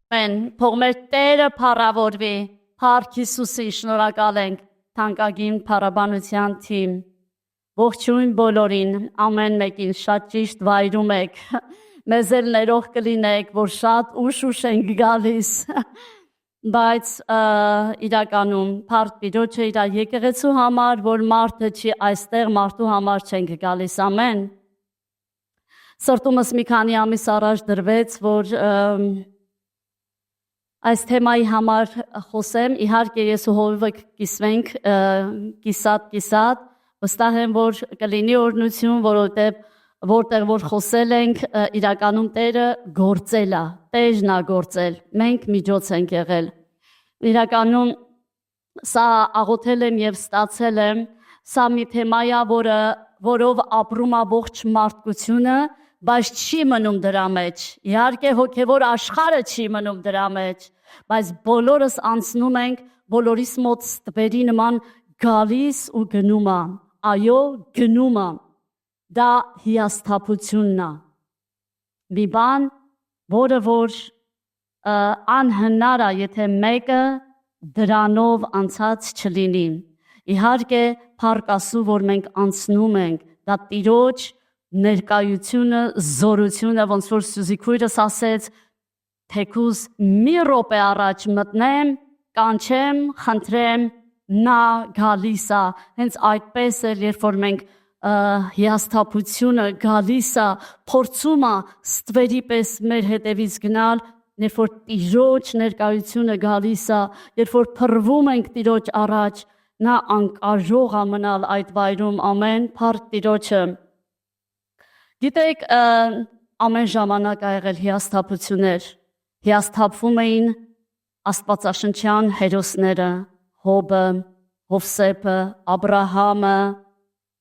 Մեն փողմեր Տերը փառավորվի, Փառք Հիսուսի շնորհակալ ենք թանկագին փառաբանության թիմ։ Ողջույն բոլորին, ամեն մեկին շատ ճիշտ վայրում եք, մեզ էլ ներող կլինեք, որ շատ ուշ ենք գալիս, բայց իրականում Փառք Տիրոջը իր եկեղեցու համար, որ մարդը չի այստեղ մարդու համար չենք գալիս, ամեն։ Սրտումս մի քանի ամիս առաջ դրվեց, որ այս թեմայի համար խոսեմ, իհարկե ես ու հովիվը կիսվենք կիսատ, վստահ եմ, որ կլինի օրհնություն, որտեղ որ խոսել ենք, իրականում Տերը գործել է, Տերն է գործել, մենք միջոց ենք եղել։ Իրականում սա աղոթել եմ եւ ստացել եմ, սա մի թեմա է, որով ապրում է ողջ մարդկությունը, բայց չի մնում դրա մեջ, իհարկե հոգևոր աշխարհը չի մնում դրա մեջ, բայց բոլորս անցնում ենք, բոլորիս մոտ ստվերի նման գալիս ու գնում է, այո, գնում է, դա հիասթափությունն է, մի բան, որը որ անհնար է, եթե մեկը դրանով անցած չլինի, իհարկե փառք Աստծո, որ մենք անցնում ենք, դա Տիրոջ ներկայությունը, զորությունը, ոնց որ Սյուզի քույրս ասեց, թեկուզ մի րոպե առաջ մտնեմ, կանչեմ, խնդրեմ, նա գալիս է, հենց այդպես էլ, երբ որ մենք հիասթափությունը գալիս է, փորձում է ստվերի պես մեր հետևից գնալ, երբ որ Տիրոջ ներկայությունը գալիս է, երբ որ փռվում ենք Տիրոջ առաջ, նա անկարող է մնալ այդ վայրում, ամեն, փառք Տիրոջը։ Գիտեք, ամեն ժամանակ ա եղել հիասթափություններ, հիասթափվում էին աստվածաշնչյան հերոսները, Հոբը, Հովսեփը, Աբրահամը,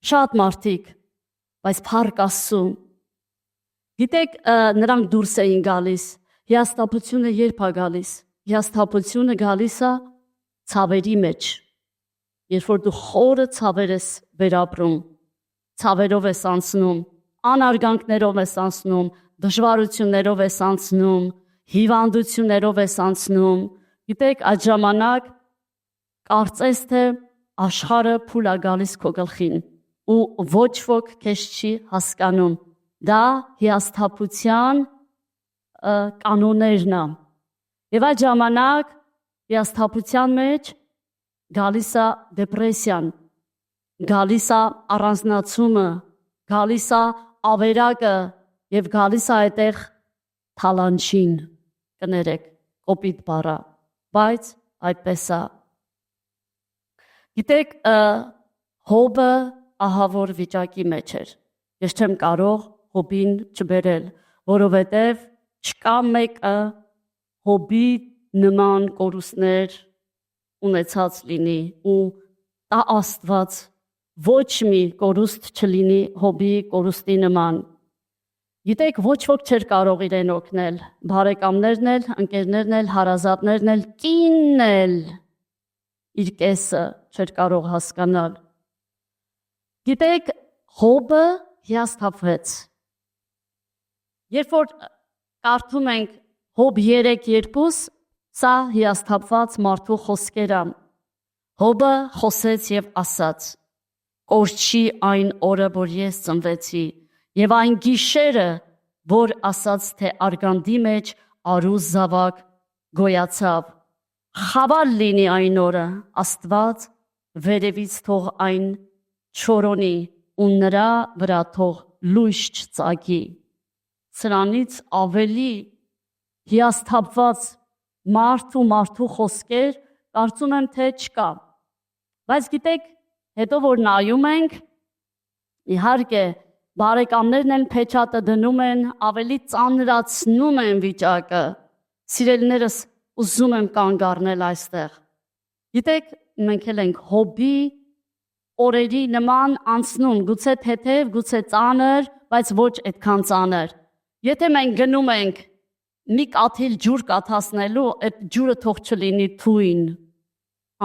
շատ մարդիկ, բայց փառք Աստծո։ Գիտեք, նրանք դուրս էին գալիս, հիասթափությունը երբ է գալիս, հիասթափությունը գալիս է ցավերի մեջ, երբ որ դու խորը ցավեր ես վերապրում, ցավերով ես անցնում, անարգանքներով ես անցնում, դժվարություններով ես անցնում, հիվանդություններով ես անցնում, գիտեք, այդ ժամանակ կարծես թե աշխարհը փուլ է գալիս քո գլխին ու ոչ ոք քեզ չի հասկանում, դա հիասթափության կանոններն է, եւ այդ ժամանակ հիասթափության մեջ գալիս է դեպրեսիան, գալիս է առանձնացումը, գալիս է ավերակը եւ գալիս է այդտեղ թալանչին, կներեք, կոպիտ բառը, բայց այդպես է։ Գիտեք, Հոբը ահավոր վիճակի մեջ էր։ Ես չեմ կարող Հոբին չբերել, որովհետև չկա մեկը Հոբի նման կորուստներ ունեցած լինի ու տա Աստված ոչ մի կորուստ չլինի Հոբի կորուստի նման։ Գիտեք, ոչ ոք չէր կարող իրեն օգնել, բարեկամներն էլ, ընկերներն էլ, հարազատներն էլ, կինն էլ իր կեսը չէր կարող հասկանալ։ Գիտեք, Հոբը հիասթափվեց։ Երբ որ կարդում ենք Հոբ 3:2, սա հիասթափված մարդու խոսքերը։ Հոբը խոսեց եւ ասաց. Կորչի այն օրը, որ ես ծնվեցի, եւ այն գիշերը, որ ասաց, թե արգանդի մեջ արուզ զավակ գոյացավ։ Խավար լինի այն օրը, Աստված վերևից թող այն չորոնի ու նրա վրա թող լույս չծագի։ Սրանից ավելի հիասթափված մարդու խոսքեր կարծում եմ, թե չկա։ Բայց գիտեք, հետո որ նայում ենք, իհարկե, բարեկամներն են փեչատը դնում են, ավելի ծանրացնում են վիճակը, սիրելիներս ուզում եմ կանգ առնել այստեղ։ Գիտեք, մենք էլ ենք Հոբի օրերի նման անցնում, գուցե թեթև, գուցե ծանր, բայց ոչ այդքան ծանր։ Եթե մենք գնում ենք մի կաթիլ ջուր կաթացնելու, այդ ջուրը թող չլինի թույն։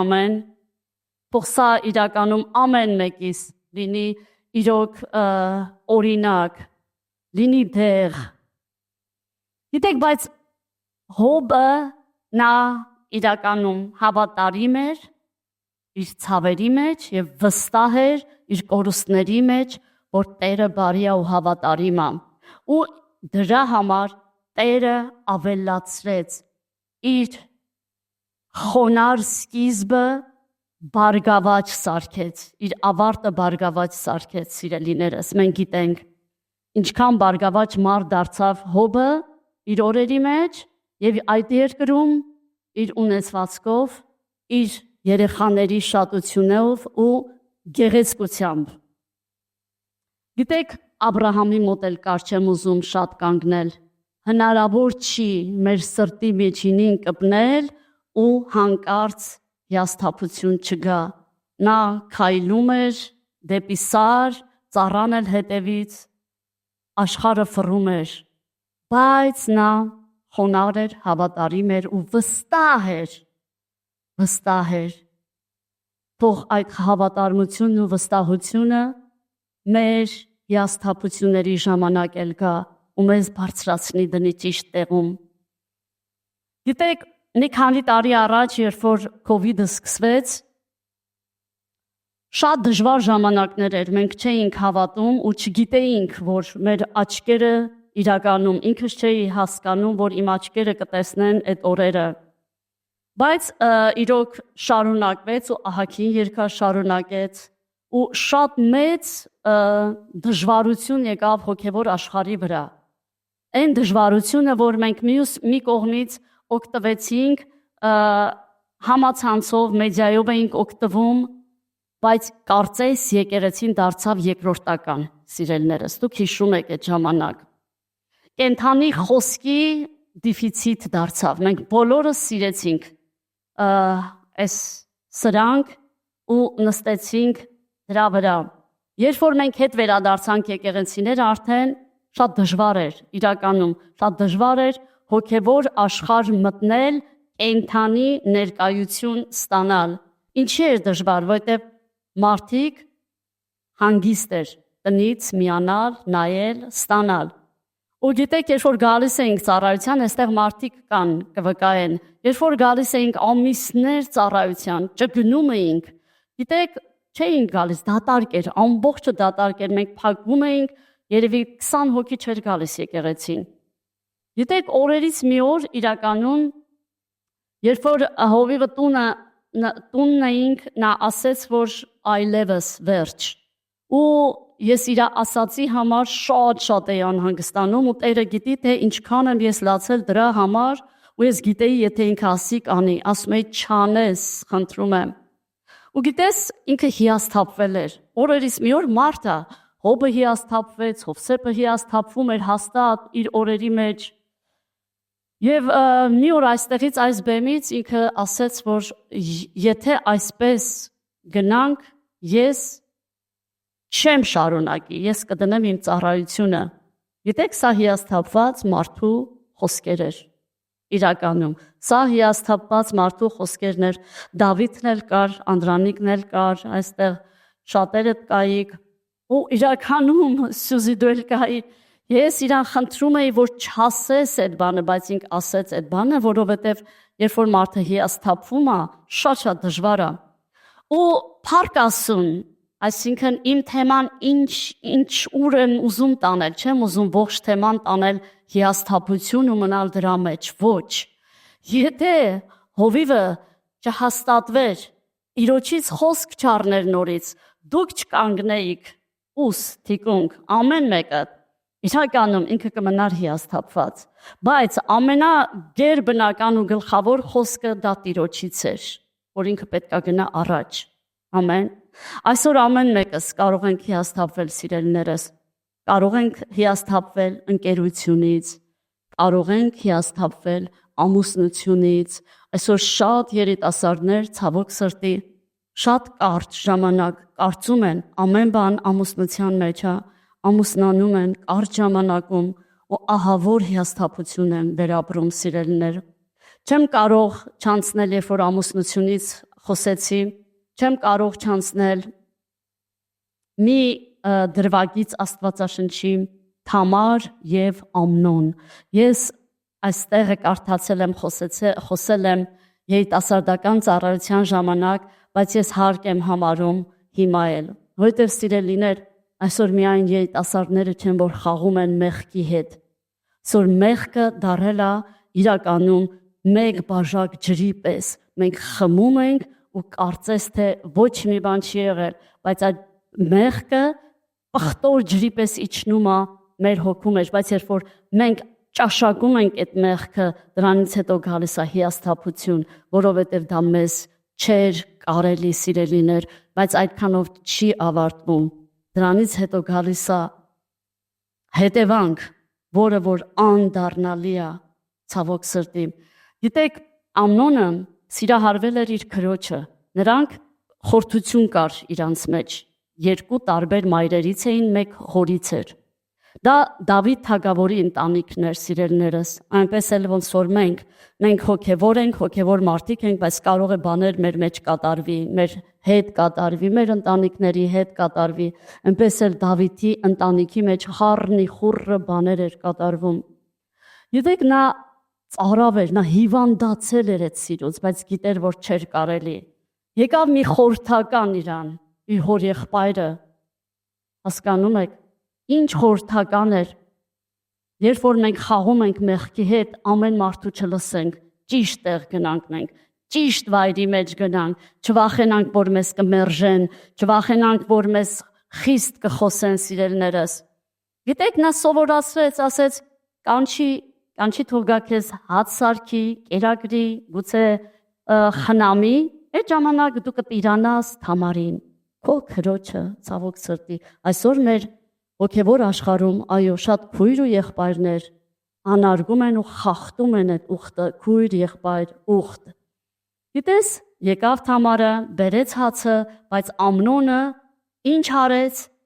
Ամեն։ Թող սա իրականում ամեն մեկիս լինի իրոք օրինակ, լինի դեղ։ Գիտեք, բայց Հոբը նա իրականում հավատարիմ էր իր ցավերի մեջ եւ վստահ էր իր կորուստների մեջ, որ Տերը բարի է ու հավատարիմ է։ Ու դրա համար Տերը ավելացրեց իր խոնար սկիզբը բարգավաճ սարքեց, իր ավարտը բարգավաճ սարքեց, սիրելիներս։ Մենք գիտենք ինչքան բարգավաճ մարդ դարձավ Հոբը իր օրերի մեջ եւ այդ երկրում իր ունեցվածքով, իր երեխաների շատությունով ու գեղեցկությամբ։ Գիտեք, Աբրահամի մոտ էլ կար չեմ ուզում շատ կանգնել։ Հնարավոր չի մեր սրտի միջինին կպնել ու հանկարծ հիասթափություն չգա։ Նա քայլում էր դեպի Սար, ծառան էլ հետևից, աշխարհը ֆռում էր, բայց նա խոնար էր, հավատարիմ էր ու վստահ էր։ Թող այդ հավատարմությունն ու վստահությունը մեր հիասթափությունների ժամանակ էլ գա ու մեզ բարձրացնի դնի ճիշտ տեղում։ Գիտեք, մի քանի տարի առաջ, երբ որ COVID-ը սկսվեց, շատ դժվար ժամանակներ էր, մենք չէինք հավատում ու չգիտեինք, որ մեր աչքերը իրականում ինքս չէի հասկանում, որ իմ աչքերը կտեսնեն այդ օրերը։ Բայց իրոք շարունակվեց ու ահագին երկար շարունակեց ու շատ մեծ դժվարություն եկավ հոգևոր աշխարհի վրա։ Այն դժվարությունը, որ մենք մի կողմից օգտվեցինք, համացանցով, մեդիայով էինք օգտվում, բայց կարծես եկեղեցին դարձավ երկրորդական, սիրելիներս, դուք հիշում եք այդ ժամանակ։ Կենթանի խոսքի դեֆիցիտ դարձավ, մենք բոլորս սիրեցինք այս սրանք ու նստեցինք դրա վրա։ Երբ որ մենք հետ վերադարձանք եկեղեցիները, արդեն շատ դժվար էր, իրականում շատ դժվար էր հոգևոր աշխարհ մտնել, կենթանի ներկայություն ստանալ։ Ինչի էր դժվար, որովհետև մարդիկ հանգիստ էր տնից միանալ, նայել, ստանալ։ Ու գիտեք, երբ որ գալիս էինք ծառայության, այստեղ մարդիկ կան կվկայեն, երբ որ գալիս էինք ամիսներ ծառայության, չգնում էինք, գիտեք, չէինք գալիս, դատարկ էր, ամբողջը դատարկ էր, մենք փակվում էինք, երևի 20 հոգի չէր գալիս եկեղեցին։ Գիտեք, օրերից մի օր իրականում, երբ որ հովիվը տունն էինք, նա ասեց, որ այլևս վերջ։ Ու ես իր ասացի համար շատ էի անհանգստանում ու Տերը գիտի, թե ինչքան եմ ես լացել դրա համար ու ես գիտեի, եթե ինքը ասի կանի, ասում էի չանես, խնդրում եմ։ Ու գիտես, ինքը հիասթափվել էր։ Օրերից մի օր մարդը, Հոբը հիասթափվեց, Հովսեփը հիասթափվում էր հաստատ իր օրերի մեջ։ Եվ մի օր այստեղից այս բեմից ինքը ասեց, որ եթե այսպես գնանք, ես չեմ շարունակի, ես կդնեմ իմ ծառայությունը։ Գիտեք, սա հիասթափված մարդու խոսքեր էր։ Իրականում, սա հիասթափված մարդու խոսքերն էր։ Դավիթն էլ կար, Անդրանիկն էլ կար, այստեղ շատերը կայիք, ու իրականում Սյուզի դու էլ կայի։ Ես իրան խնդրում էի, որ չասես այդ բանը, բայց ինք ասեց այդ բանը, որովհետև երբ որ մարդը հիասթափվում է, շատ դժվար է։ Ու փառք Աստծուն, այսինքն իմ թեման ինչ ուր եմ ուզում տանել, չեմ ուզում ողջ թեման տանել հիասթափություն ու մնալ դրա մեջ, ոչ։ Եթե հովիվը չհաստատվեր, իրոջից խոսք չառներ նորից, դուք չկանգնեիք, ուս, թիկունք, ամեն մեկը, իրականում ինքը կմնար հիասթափված, բայց ամենագերբնական ու գլխավոր խոսքը դա Տիրոջից էր, որ ինքը պետք է գնա առաջ, ամեն։ Այսօր ամեն մեկս կարող ենք հիասթափվել, սիրելիներս, կարող ենք հիասթափվել ընկերությունից, կարող ենք հիասթափվել ամուսնությունից, այսօր շատ երիտասարդներ ցավոք սրտի շատ կարճ ժամանակ կարծում են ամեն բան ամուսնության մեջ է, ամուսնանում են կարճ ժամանակում ու ահավոր հիասթափություն են վերապրում, սիրելիներ։ Չեմ կարող չանցնել, երբ որ ամուսնությունից խոսեցի, չեմ կարող չանցնել մի դրվագից Աստվածաշնչի Թամար եւ Ամնոն։ Ես այստեղ կարդացել եմ, խոսել եմ երիտասարդական ծառայության ժամանակ, բայց ես հարկ եմ համարում հիմա էլ, որովհետև սիրելիներ, այսօր միայն երիտասարդները չեն, որ խաղում են մեղքի հետ, այսօր մեղքը դարել է իրականում մեկ բաժակ ջրի պես, մենք խմում ենք ու կարծես թե ոչ մի բան չի եղել, բայց այդ մեղքը պղտոր ջրի պես իջնում է մեր հոգու մեջ, բայց երբ որ մենք ճաշակում ենք այդ մեղքը, դրանից հետո գալիս է հիասթափություն, որովհետև դա մեզ չէր կարելի սիրելիներ, բայց այդքանով չի ավարտվում, դրանից հետո գալիս է հետևանք, որը որ անդառնալի է ցավոք սրտի։ Գիտեք, Ամնոնը սիրահարվել էր իր քրոջը, նրանք խորթություն կար իրանց մեջ, երկու տարբեր մայրերից էին, մեկ հորից էր։ Դա Դավիթ թագավորի ընտանիքն էր, սիրելիներս, այնպես էլ ոնց որ մենք հոգևոր ենք, հոգևոր մարդիկ ենք, բայց կարող է բաներ մեր մեջ կատարվի, մեր հետ կատարվի, մեր ընտանիքների հետ կատարվի, այնպես էլ Դավիթի ընտանիքի մեջ խառնի խուռը բաներ էր կատարվում։ Գիտեք, նա ծարավ էր, նա հիվանդացել էր այդ սիրուց, բայց գիտեր, որ չէր կարելի։ Եկավ մի խորհրդական իրան, իր հոր եղբայրը, հասկանում եք, ինչ խորհրդական էր, երբ որ մենք խաղում ենք մեղքի հետ, ամեն մարդու չլսենք, ճիշտ տեղ գնանք մենք, ճիշտ վայրի մեջ գնանք, չվախենանք, որ մեզ կմերժեն, չվախենանք, որ մեզ խիստ կխոսեն սիրելիներս։ Գիտեք, նա սովորացրեց, ասեց, կանչի թող գա քեզ հաց սարքի, կերակրի, գուցե խնամի, այդ ժամանակ դու կտիրանաս Թամարին, քո քրոջը, ցավոք սրտի։ Այսօր մեր հոգևոր աշխարհում, այո, շատ քույր ու եղբայրներ անարգում են ու խախտում են այդ ուխտը, քույր, եղբայր, ուխտ։ Գիտես, եկավ Թամարը, բերեց հացը, բայց Ամնոնը ինչ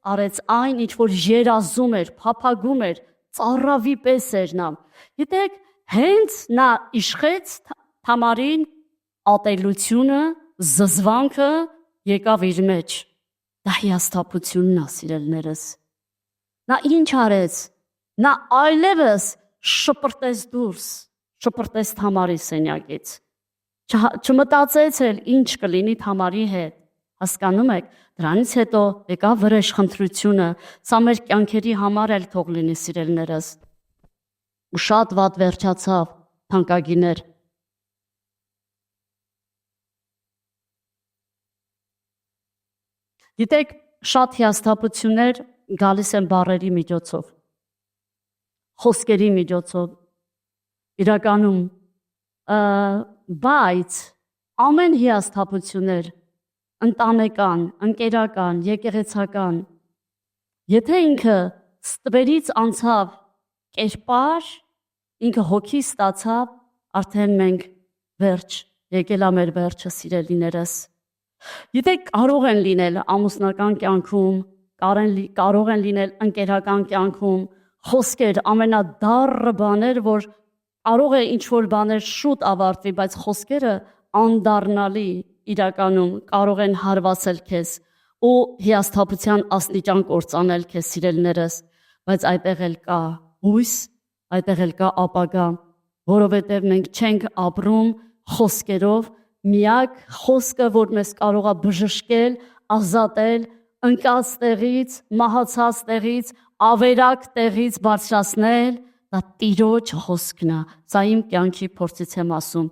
արեց այն, ինչ որ երազում էր, փափագում էր, ծառավի պես էր նա։ Գիտեք, հենց նա իշխեց Թամարին, ատելությունը, զզվանքը եկավ իր մեջ։ Դա հիասթափությունն է, սիրելիներս։ Նա ինչ արեց։ Նա այլևս շպրտեց դուրս, շպրտեց Թամարի սենյակից։ Չմտածեց էլ ինչ կլինի Թամարի հետ։ Հասկանում եք, դրանից հետո եկավ վրեժխնդրությունը, սա մեր կյանքերի համար էլ թող լինի, սիրելիներս։ Ու շատ վատ վերջացավ, թանկագիներ։ Գիտեք, շատ հիասթափություններ գալիս են բառերի միջոցով, խոսքերի միջոցով, իրականում, բայց ամեն հիասթափություններ, ընտանեկան, ընկերական, եկեղեցական, եթե ինքը ստվերից անցավ կերպար, ինքը հոգի ստացավ, արդեն մենք վերջ, եկել է մեր վերջը, սիրելիներս։ Գիտեք, կարող են լինել ամուսնական կյանքում, կարող են լինել ընկերական կյանքում, խոսքեր, ամենադառը բաներ, որ կարող է ինչ-որ բաներ շուտ ավարտվի, բայց խոսքերը անդառնալի իրականում կարող են հարվածել քեզ ու հիասթափության աստիճան կործանել քեզ, սիրելիներս, բայց այդտեղ էլ կա հույս, այդտեղ էլ կա ապագա, որովհետև մենք չենք ապրում խոսքերով, միակ խոսքը, որ մեզ կարող է բժշկել, ազատել, ընկած տեղից, մահացած տեղից, ավերակ տեղից բարձրացնել, դա Տիրոջ խոսքն է, սա իմ կյանքի փորձից եմ ասում։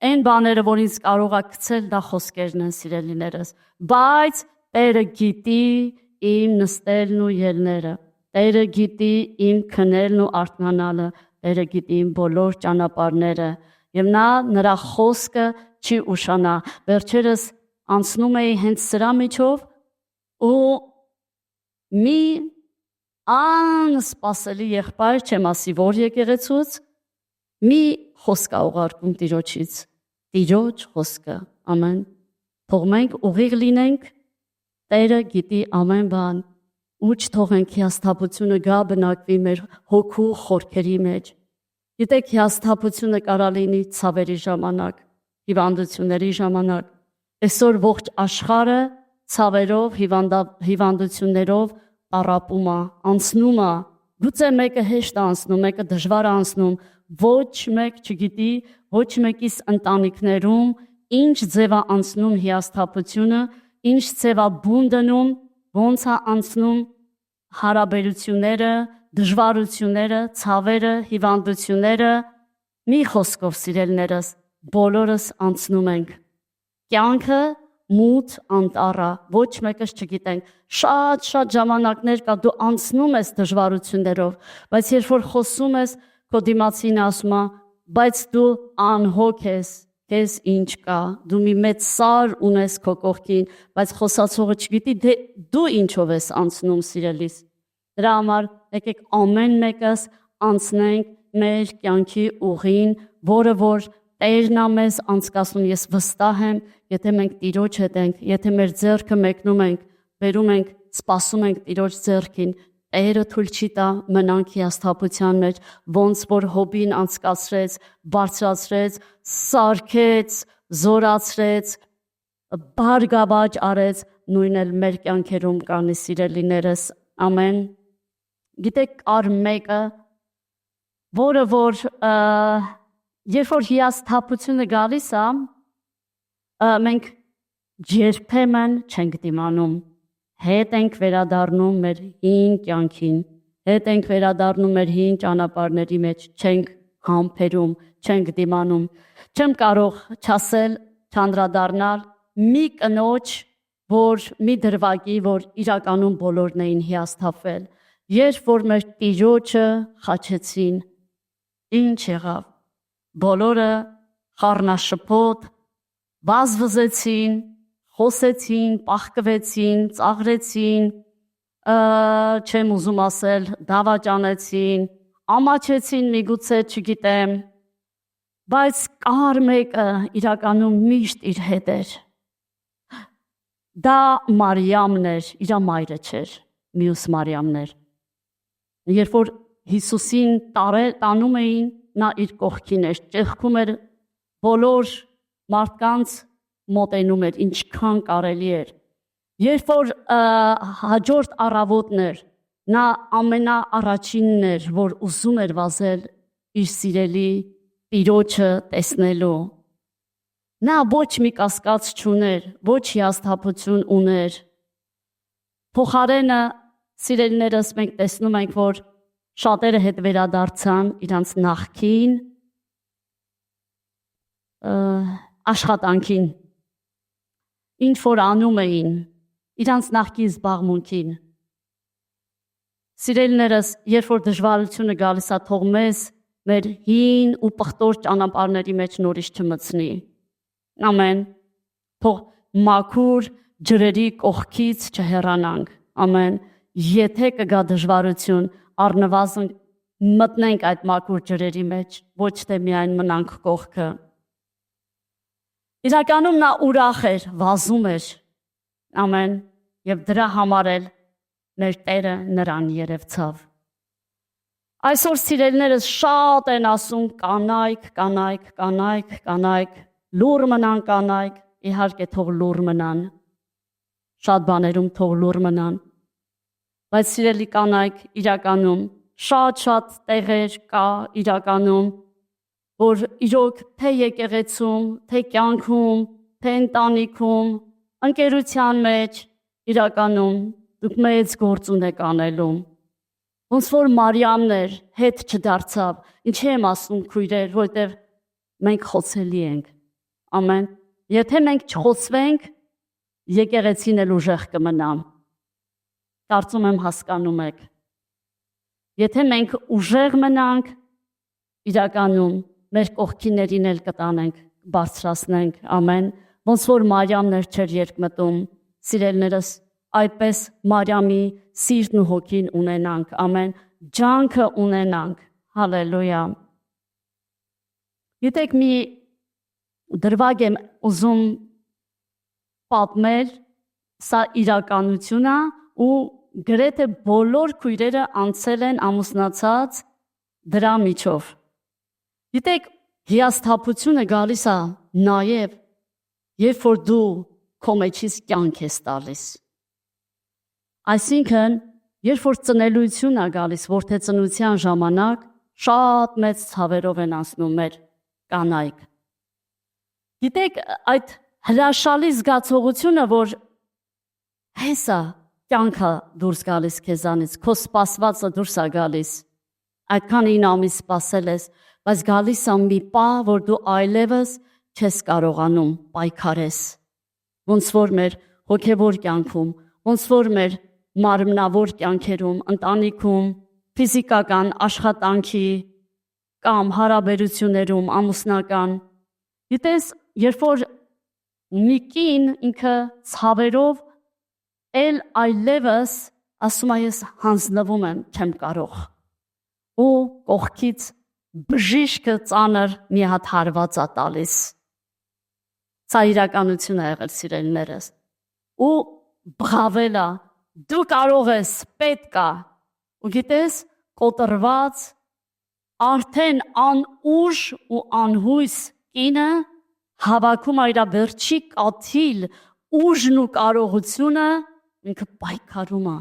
Այն բաները, որ ինձ կարող է գցել, դա խոսքերն են, սիրելիներս, բայց Տերը գիտի իմ նստելն ու ելները, Տերը գիտի իմ քնելն ու արթնանալը, Տերը գիտի իմ բոլոր ճանապարհները, եւ նրա խոսքը չի ուշանա։ Վերջերս անցնում էի հենց սրա միջով ու մի անսպասելի եղբայր, չեմ ասի որ եկեղեցուց, մի խոսք է ուղարկում Տիրոջից, Տիրոջ խոսքը, ամեն, թող մենք ուղիղ լինենք, Տերը գիտի ամեն բան, ու չթողենք հիասթափությունը գա բնակվի մեր հոգու խորքերի մեջ։ Գիտեք, հիասթափությունը կարա լինի ցավերի ժամանակ, հիվանդությունների ժամանակ, այսօր ողջ աշխարհը ցավերով, հիվանդություններով տառապում է, անցնում է, գուցե մեկը հեշտ է անցնում, մեկը դժվար է անցնում, ոչ մեկ չգիտի, ոչ մեկիս ընտանիքներում ինչ ձև է անցնում հիասթափությունը, ինչ ձև է բուն դնում, ոնց է անցնում հարաբերությունները, դժվարությունները, ցավերը, հիվանդությունները, մի խոսքով սիրելիներս, բոլորս անցնում ենք։ Կյանքը մութ անտառ է, ոչ մեկս չգիտենք։ Շատ ժամանակներ կա դու անցնում ես դժվարություններով, բայց երբ որ խոսում ես, քո դիմացին ասում է, բայց դու անհոգ ես, քեզ ինչ կա, դու մի մեծ սար ունես քո կողքին, բայց խոսացողը չգիտի դու ինչով ես անցնում, սիրելիս։ Դրա համար եկեք ամեն մեկս անցնենք մեր կյանքի ուղին, որը որ Տերն է մեզ անցկացնում, ես վստահ եմ, եթե մենք Տիրոջ հետ ենք, եթե մեր ձեռքը մեկնում ենք, բերում ենք, սպասում ենք Տիրոջ ձեռքին, Տերը թույլ չի տա մնանք հիասթափության մեջ, ոնց որ Հոբին անցկացրեց, բարձրացրեց, սարքեց, զորացրեց, բարգավաճ արեց, նույնն էլ մեր կյանքերում կանի սիրելիներս, ամեն։ Գիտեք, կար մեկը, որը որ երբ որ հիասթափությունը գալիս է, մենք երբեմն չենք դիմանում, հետ ենք վերադառնում մեր հին կյանքին, հետ ենք վերադառնում մեր հին ճանապարհների մեջ, չենք համբերում, չենք դիմանում։ Չեմ կարող չասել, չանդրադառնալ մի կնոջ, որ մի դրվագի, որ իրականում բոլորն էին հիասթափվել, երբ որ մեր Տիրոջը խաչեցին, ինչ եղավ։ Բոլորը խառնաշփոթ, վազվզեցին, խոսեցին, պահկվեցին, ծաղրեցին, չեմ ուզում ասել, դավաճանեցին, ամաչեցին միգուցե չգիտեմ, բայց կար մեկը իրականում միշտ իր հետ էր։ Դա Մարիամն էր, իր մայրը չէր, մյուս Մարիամն էր։ Երբ որ Հիսուսին տանում էին, նա իր կողքին էր, ճեղքում էր, բոլոր մարդկանց մոտենում էր, ինչքան կարելի էր։ Երբ որ հաջորդ առավոտն էր, նա ամենաառաջինն էր, որ ուզում էր վազել իր սիրելի Տիրոջը տեսնելու։ Նա ոչ մի կասկած չուներ, ոչ հիասթափություն ուներ։ Փոխարենը սիրելիներս մենք տեսնում ենք, որ շատերը հետ վերադարձան իրանց նախկին աշխատանքին, ինչ որ անում էին, իրանց նախկին զբաղմունքին։ Սիրելիներս, երբ որ դժվարությունը գալիս է, թող մեզ մեր հին ու պղտոր ճանապարհների մեջ նորից չմցնի։ Ամեն։ Թող մաքուր ջրերի կողքից չհեռանանք։ Ամեն։ Եթե կգա դժվարություն, առնվազն մտնենք այդ մաքուր ջրերի մեջ, ոչ թե միայն մնանք կողքը։ Իրականում նա ուրախ էր, վազում էր։ Ամեն։ Եվ դրա համար էլ մեր Տերը նրան երևցավ։ Այսօր սիրելիներս շատ են ասում կանայք, կանայք, կանայք, կանայք, լուր մնան կանայք, իհարկե թող լուր մնան։ Շատ բաներում թող լուր մնան։ Բայց սիրելի կանայք, իրականում շատ տեղեր կա իրականում, որ իրոք թե եկեղեցում, թե կյանքում, թե ընտանիքում, ընկերության մեջ իրականում դուք մեծ գործ ունեք անելու։ Ոնց որ Մարիամն էր, հետ չդարձավ, ինչի եմ ասում քույրեր, որտեղ մենք խոցելի ենք։ Ամեն։ Եթե մենք չխոցվենք, եկեղեցին էլ ուժեղ կմնա։ Կարծում եմ հասկանում եք։ Եթե մենք ուժեղ մնանք, իրականում մեր կողքիներին էլ կտանենք, բարձրացնենք, ամեն։ Ոնց որ Մարիամն էր չէր երկմտում, սիրելիներս, այդպես Մարիամի սիրտն ու հոգին ունենանք, ամեն, ջանքը ունենանք, հալելույա։ Գիտեք, մի դրվագ եմ ուզում պատմել, սա իրականություն է ու գրեթե բոլոր քույրերը անցել են ամուսնացած դրա միջով։ Գիտեք, հիասթափությունը գալիս է նաև, երբ որ դու քո մեջից կյանք ես տալիս։ Այսինքն, երբ որ ծնելիություն է գալիս, որդեծնության ժամանակ, շատ մեծ ցավերով են անցնում մեր կանայք։ Գիտեք, այդ հրաշալի զգացողությունը, որ հեսա կյանքը դուրս գալիս քեզանից, քո սպասվածը դուրս է գալիս, այդքան 9 ամիս սպասել ես, բայց գալիս է մի պահ, որ դու այլևս չես կարողանում պայքարես, ոնց որ մեր հոգևոր կյանքում, ոնց որ մեր մարմնավոր կյանքերում, ընտանիքում, ֆիզիկական աշխատանքի կամ հարաբերություններում, ամուսնական։ Գիտես, երբ որ մի կին ինքը ցավերով էլ այլևս ասում է ես հանձնվում եմ, չեմ կարող։ Ու կողքից բժիշկը ծանր մի հատ հարված է տալիս։ Սա իրականություն է եղել, սիրելիներս։ Ու բղավելա, դու կարող ես, պետք է։ Ու գիտես, կոտրված, արդեն անուժ ու անհույս կինը հավաքում իր վերջի կաթիլ ուժն ու կարողությունը, ինքը պայքարում է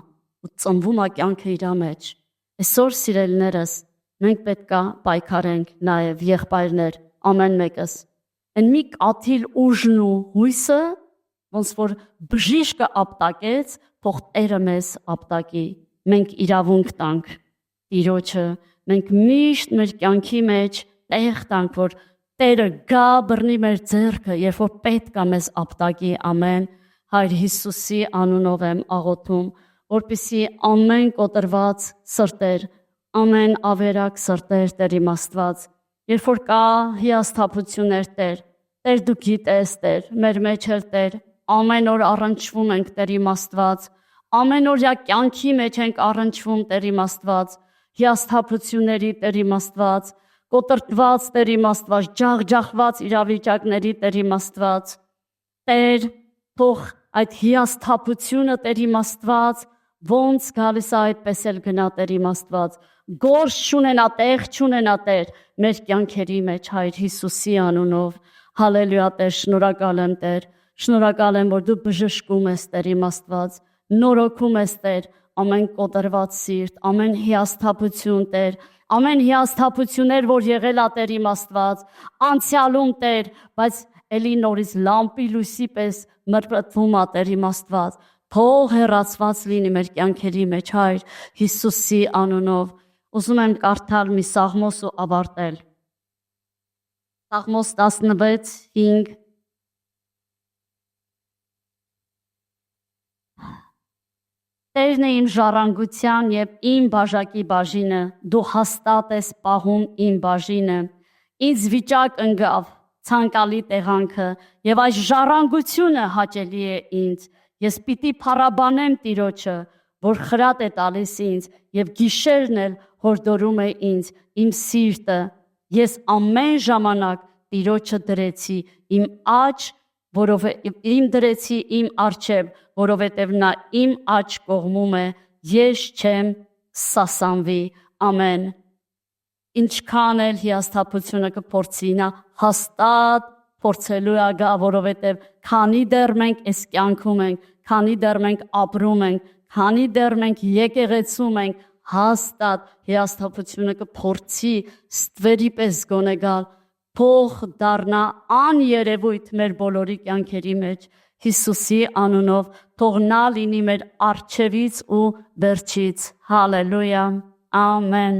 ու ծնվում է կյանքը իր մեջ։ Այսօր սիրելիներս, մենք պետք է պայքարենք նաև եղբայրներ, ամեն մեկս։ Այն մի կաթիլ ուժն ու հույսը, ոնց որ բժիշկը ապտակեց, թող Տերը մեզ ապտակի։ Մենք իրավունք տանք Տիրոջը, մենք միշտ մեր կյանքի մեջ տեղ տանք, որ Տերը գա բռնի մեր ձեռքը, երբ որ պետք է մեզ ապտակի, ամեն։ Հայր Հիսուսի անունով եմ աղոթում, որպեսզի ամեն կոտրված սրտեր, ամեն ավերակ սրտեր, Տեր իմ Աստված, երբ որ կա հիասթափություններ, Տեր դու գիտես, Տեր, մեր մեջ էլ Տեր, ամեն օր առնչվում ենք, Տեր իմ Աստված, ամեն օրյա կյանքի մեջ ենք առնչվում, Տեր իմ Աստված, հիասթափությունների, Տեր իմ Աստված, կոտրված, Տեր իմ Աստված, ջախջախված իրավիճակների, Տեր իմ Աստված, Տեր, թող այդ հիասթափությունը, Տեր իմ Աստված, ոնց գալիս է այդպես էլ գնա, Տեր իմ Աստված, գործ չունենա, տեղ չունենա, Տեր, մեր կյանքերի մեջ, Հայր Հիսուսի անունով, հալելույա, Տեր, շնորհակալ եմ, Տեր, շնորհակալ եմ, որ դու բժշկում ես, Տեր իմ Աստված, նորոգում ես, Տեր, ամեն կոտրված սիրտ, ամեն հիասթափություն, Տեր, ամեն հիասթափություններ, որ եղել է, Տեր իմ Աստված, անցյալում, Տեր, բայց էլի նորից լամպի լույսի պես մրպտվում է, Տեր իմ Աստված, թող հեռացված լինի մեր կյանքերի մեջ, Հայր Հիսուսի անունով։ Ուզում եմ կարդալ մի Սաղմոս ու ավարտել։ Սաղմոս 16:5 Տերն է իմ ժառանգության և իմ բաժակի բաժինը, դու հաստատ ես պահում իմ բաժինը, ինձ վիճակ ընկավ ցանկալի տեղանքը և այս ժառանգությունը հաճելի է ինձ, ես պիտի փառաբանեմ Տիրոջը, որ խրատ է տալիս ինձ և գիշերն էլ հորդորում է ինձ, իմ սիրտը, ես ամեն ժամանակ Տիրոջը դրեցի իմ առջև, որովհետև նա իմ աջ կողմում է, ես չեմ սասանվի, ամեն։ Ինչքան էլ հիասթափությունը կփորձի, նա հաստատ փորձելու է գա, որովհետև քանի դեռ մենք այս կյանքում ենք, քանի դեռ մենք ապրում ենք, քանի դեռ մենք եկեղեցում ենք, հաստատ հիասթափությունը կփորձի ստվերի պես գոնե գալ, փող դառնա աներևույթ մեր բոլորի կյանքերի մեջ, Հիսուսի անունով, թող նա լինի մեր առջևից ու վերջից, հալելույա, ամեն։